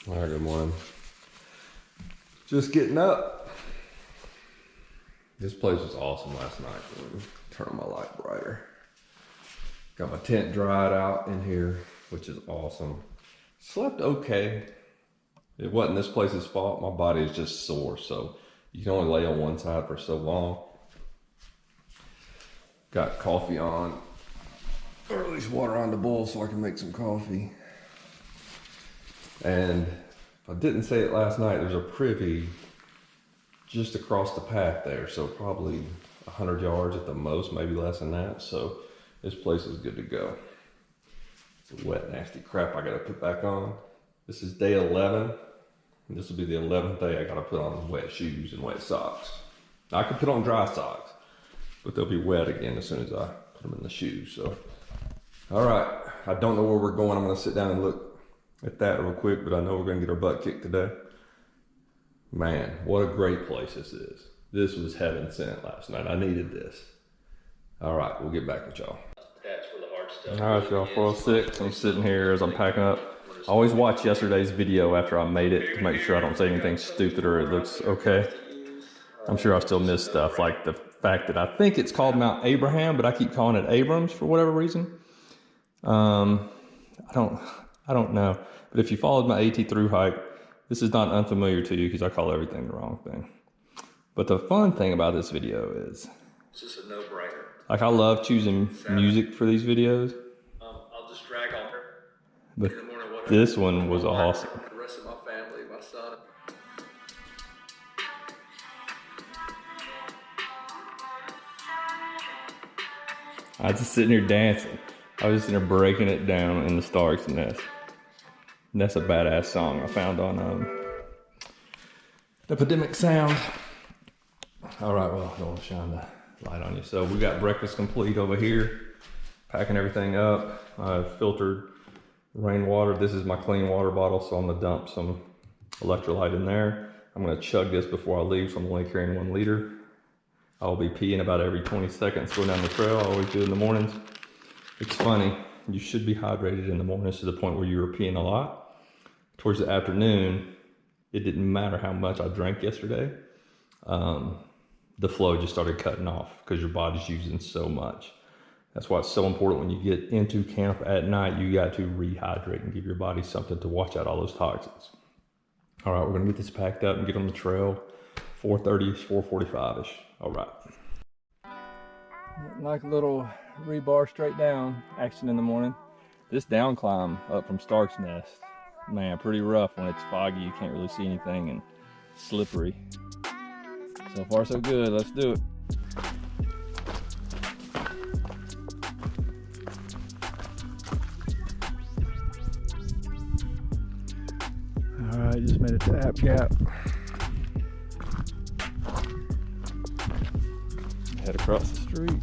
All right, good morning. Just getting up. This place was awesome last night. Turn my light brighter. Got my tent dried out in here, which is awesome. Slept okay. It wasn't this place's fault. My body is just sore, so you can only lay on one side for so long. Got coffee on, or at least water on the boil so I can make some coffee. And if I didn't say it last night, there's a privy just across the path there, so probably 100 yards at the most, maybe less than that. So this place is good to go. It's a wet, nasty crap I gotta put back on. This is day 11. And this will be the 11th day I gotta put on wet shoes and wet socks. Now, I could put on dry socks, but they'll be wet again as soon as I put them in the shoes. So, all right, I don't know where we're going. I'm gonna sit down and look at that real quick, but I know we're gonna get our butt kicked today. Man, what a great place this is. This was heaven sent last night. I needed this. All right, we'll get back with y'all. All right, y'all, 406. I'm sitting here as I'm packing up. I always watch yesterday's video after I made it to make sure I don't say anything stupid or it looks okay. I'm sure I still miss stuff, like the fact that I think it's called Mount Abraham, but I keep calling it Abrams for whatever reason. I don't know. But if you followed my AT through hike, this is not unfamiliar to you because I call everything the wrong thing. But the fun thing about this video is, it's just a no-brainer. like, I love choosing music for these videos. I'll just drag on her. But this one was awesome. The rest of my family, my son. I was just sitting here dancing. I was just sitting here breaking it down in the Stark's Nest. And that's a badass song I found on Epidemic Sound. All right, well, I don't want to shine the light on you. So we got breakfast complete over here. Packing everything up. I've filtered rainwater. This is my clean water bottle, so I'm gonna dump some electrolyte in there. I'm gonna chug this before I leave, so I'm only carrying 1 liter. I'll be peeing about every 20 seconds going down the trail. I always do in the mornings. It's funny, you should be hydrated in the mornings to the point where you were peeing a lot. Towards the afternoon, it didn't matter how much I drank yesterday. The flow just started cutting off because your body's using so much. That's why it's so important when you get into camp at night, you got to rehydrate and give your body something to watch out all those toxins. All right, we're gonna get this packed up and get on the trail. 4:30-ish, 4:45-ish. All right. Like a little rebar straight down action in the morning. This down climb up from Stark's Nest, man, pretty rough when it's foggy. You can't really see anything and slippery. So far so good, let's do it. All right, just made it to App Gap. Head across the street.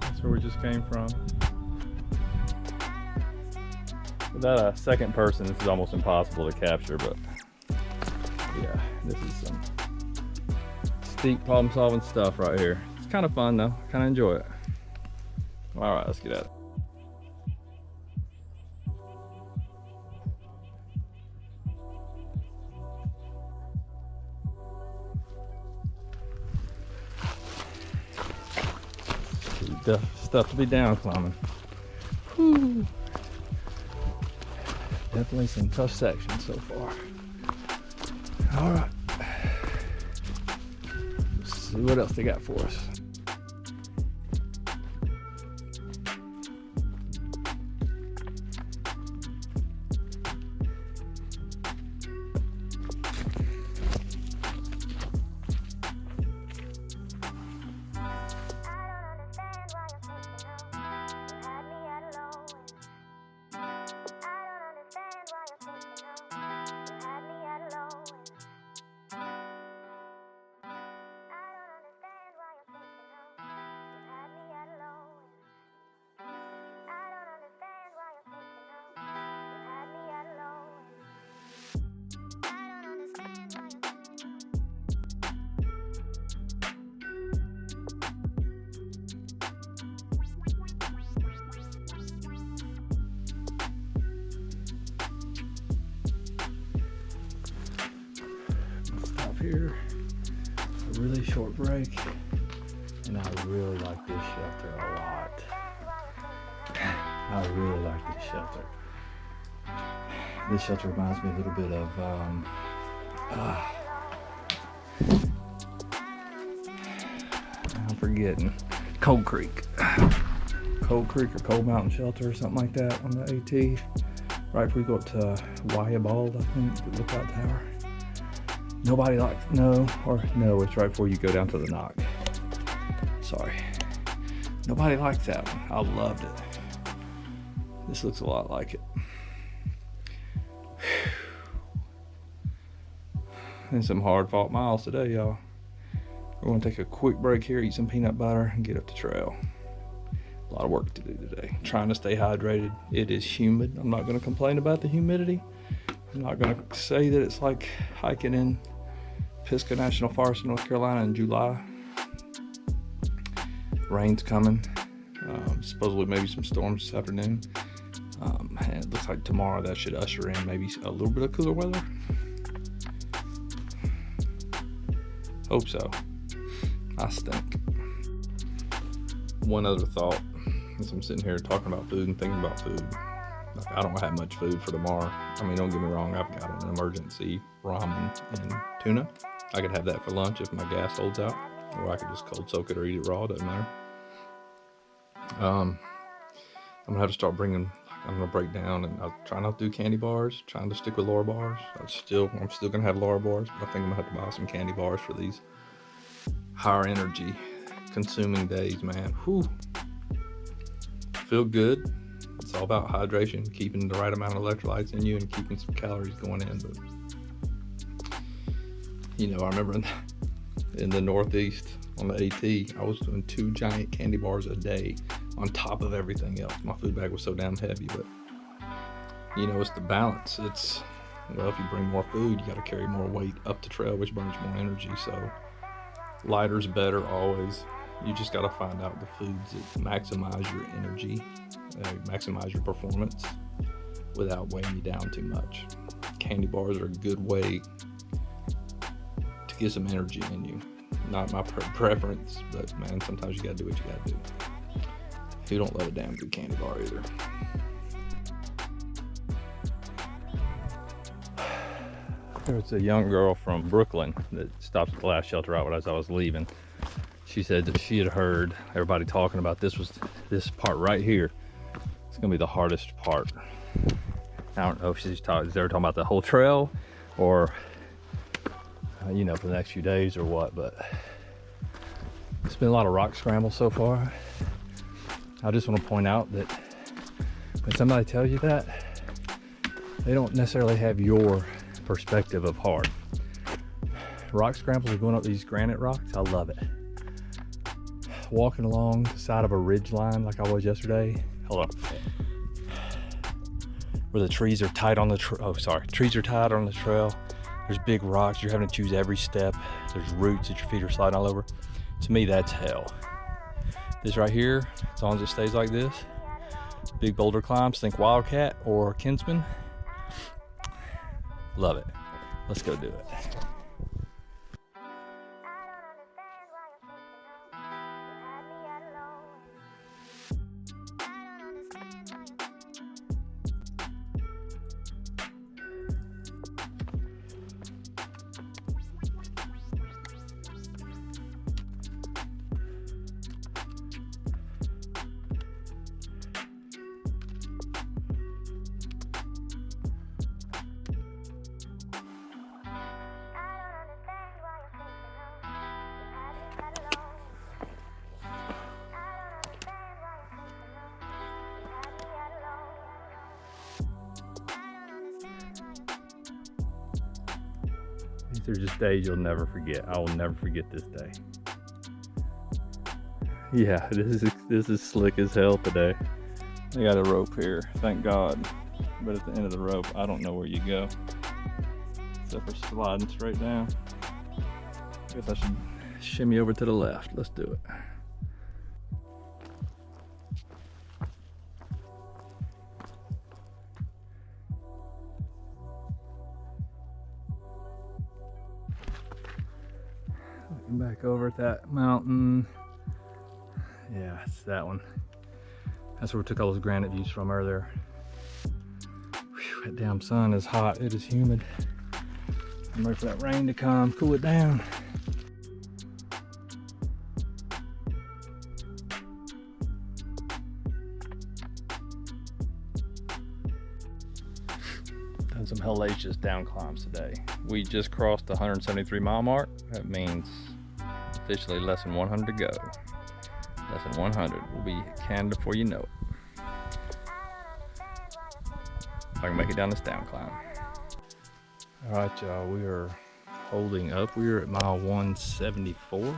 That's where we just came from. Without a second person, this is almost impossible to capture, but yeah, this is some steep problem solving stuff right here. It's kind of fun though, kind of enjoy it. All right, let's get at it. Stuff to be down climbing. Whew. Definitely some tough sections so far. All right. Let's see what else they got for us. here. A really short break. And I really like this shelter a lot. I really like this shelter. This shelter reminds me a little bit of I'm forgetting. Cold Creek. Cold Creek or Cold Mountain Shelter or something like that on the AT. Right before you go up to Wyabald, I think, the Lookout Tower. Nobody likes, no, it's right before you go down to the Knock. Sorry. Nobody likes that one. I loved it. This looks a lot like it. And some hard fought miles today, y'all. We're gonna take a quick break here, eat some peanut butter, and get up the trail. A lot of work to do today. Trying to stay hydrated. It is humid. I'm not gonna complain about the humidity. I'm not gonna say that it's like hiking in Pisgah National Forest in North Carolina in July. Rain's coming. Supposedly maybe some storms this afternoon. And it looks like tomorrow that should usher in maybe a little bit of cooler weather. Hope so. I stink. One other thought, as I'm sitting here talking about food and thinking about food, like I don't have much food for tomorrow. I mean, don't get me wrong, I've got an emergency ramen and tuna. I could have that for lunch if my gas holds out, or I could just cold soak it or eat it raw, doesn't matter. I'm gonna have to start I'm gonna break down, and I'll try not to do candy bars, trying to stick with Laura bars. I'm still gonna have Laura bars, but I think I'm gonna have to buy some candy bars for these higher energy consuming days, man. Whew. Feel good. It's all about hydration, keeping the right amount of electrolytes in you and keeping some calories going in. But you know, I remember in the Northeast on the AT, I was doing 2 giant candy bars a day on top of everything else. My food bag was so damn heavy, but you know, it's the balance. It's, well, if you bring more food, you got to carry more weight up the trail, which burns more energy. So lighter's better always. You just got to find out the foods that maximize your energy, maximize your performance without weighing you down too much. Candy bars are a good way to get some energy in you. Not my preference, but man, sometimes you got to do what you got to do. You don't love a damn good candy bar either. There was a young girl from Brooklyn that stopped at the last shelter out as I was leaving. She said that she had heard everybody talking about this part right here. It's gonna be the hardest part. I don't know if they were talking about the whole trail or you know, for the next few days or what, but it's been a lot of rock scrambles so far. I just want to point out that when somebody tells you that, they don't necessarily have your perspective of hard. Rock scrambles are going up these granite rocks. I love it. Walking along the side of a ridge line like I was yesterday. Hold on. Where the trees are tight on the trees are tight on the trail. There's big rocks. You're having to choose every step. There's roots that your feet are sliding all over. To me, that's hell. This right here, as long as it stays like this, big boulder climbs, think Wildcat or Kinsman. Love it. Let's go do it. These are just days you'll never forget. I will never forget this day. Yeah, this is slick as hell today. I got a rope here, thank God. But at the end of the rope, I don't know where you go. Except for sliding straight down. Guess I should shimmy over to the left. Let's do it. Looking back over at that mountain. Yeah, it's that one. That's where we took all those granite views from earlier. Whew, that damn sun is hot. It is humid. I'm ready for that rain to come, cool it down. Done some hellacious down climbs today. We just crossed the 173 mile mark. That means officially less than 100 to go. Less than 100. We'll be at Canada before you know it. If I can make it down this down climb. All right, y'all, we are holding up. We are at mile 174. It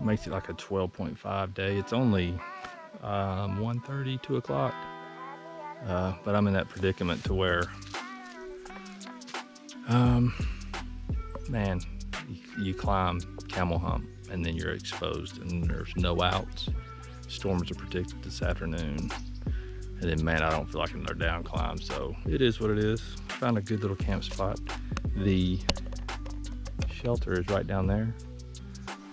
makes it like a 12.5 day. It's only 1:30, 2 o'clock. But I'm in that predicament to where, man, you climb Camel Hump and then you're exposed and there's no outs. Storms are predicted this afternoon. And then, man, I don't feel like another down climb, so it is what it is. Found a good little camp spot. The shelter is right down there.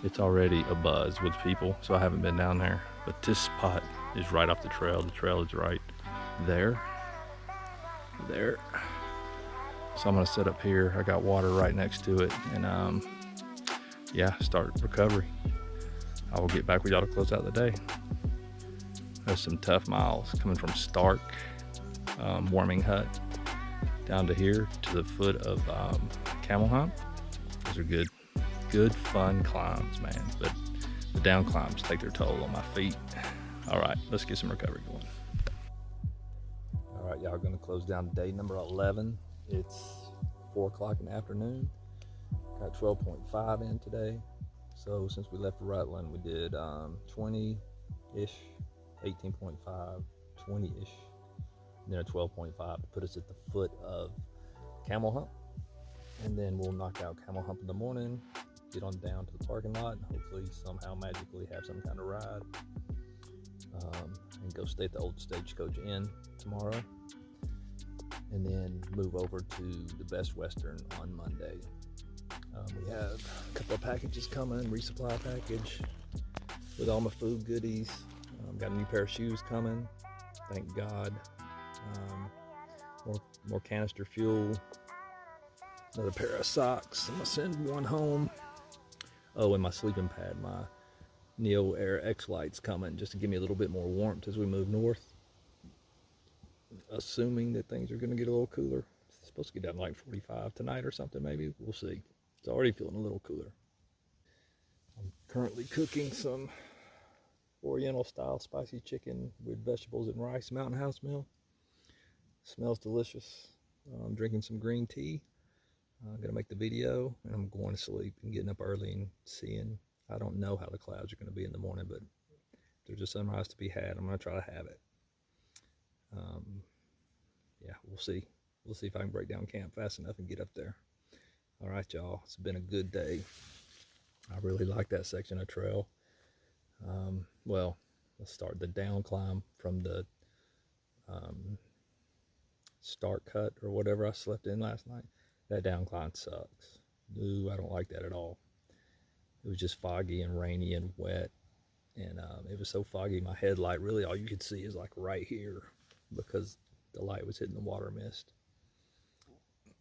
It's already abuzz with people, so I haven't been down there. But this spot is right off the trail. The trail is right there. There. So I'm gonna sit up here. I got water right next to it, and yeah, start recovery. I will get back with y'all to close out the day. There's some tough miles coming from Stark, Warming Hut, down to here to the foot of Camel Hump. Those are good fun climbs, man. But the down climbs take their toll on my feet. All right, let's get some recovery going. All right, y'all, gonna close down day number 11. It's 4 o'clock in the afternoon. Got 12.5 in today. So since we left Rutland, we did 20-ish. 18.5, 20-ish, and then a 12.5 to put us at the foot of Camel Hump. And then we'll knock out Camel Hump in the morning, get on down to the parking lot, and hopefully somehow magically have some kind of ride, and go stay at the old Stagecoach Inn tomorrow, and then move over to the Best Western on Monday. We have a couple of packages coming, resupply package with all my food goodies. Got a new pair of shoes coming, thank God. More canister fuel, another pair of socks. I'm gonna send one home. Oh, and my sleeping pad, my Neo Air X Light's coming just to give me a little bit more warmth as we move north. Assuming that things are gonna get a little cooler. It's supposed to get down to like 45 tonight or something, maybe. We'll see. It's already feeling a little cooler. I'm currently cooking some Oriental style spicy chicken with vegetables and rice, Mountain House meal. Smells delicious. I'm drinking some green tea. I'm gonna make the video, and I'm going to sleep and getting up early and seeing. I don't know how the clouds are gonna be in the morning, but if there's a sunrise to be had, I'm gonna try to have it. Yeah, we'll see. We'll see if I can break down camp fast enough and get up there. All right, y'all. It's been a good day. I really like that section of trail. Well, let's start the down climb from the Stark Hut or whatever I slept in last night. That down climb sucks. No, I don't like that at all. It was just foggy and rainy and wet, and it was so foggy my headlight, really all you could see is like right here because the light was hitting the water mist.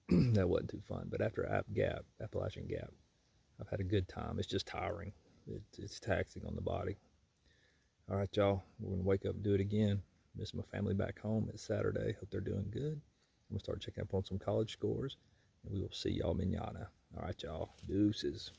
That wasn't too fun. But after Appalachian Gap, I've had a good time. It's just tiring. It's taxing on the body. All right, y'all, we're gonna wake up and do it again. Miss my family back home. It's Saturday. Hope they're doing good. I'm gonna start checking up on some college scores, and we will see y'all mañana. All right, y'all, deuces.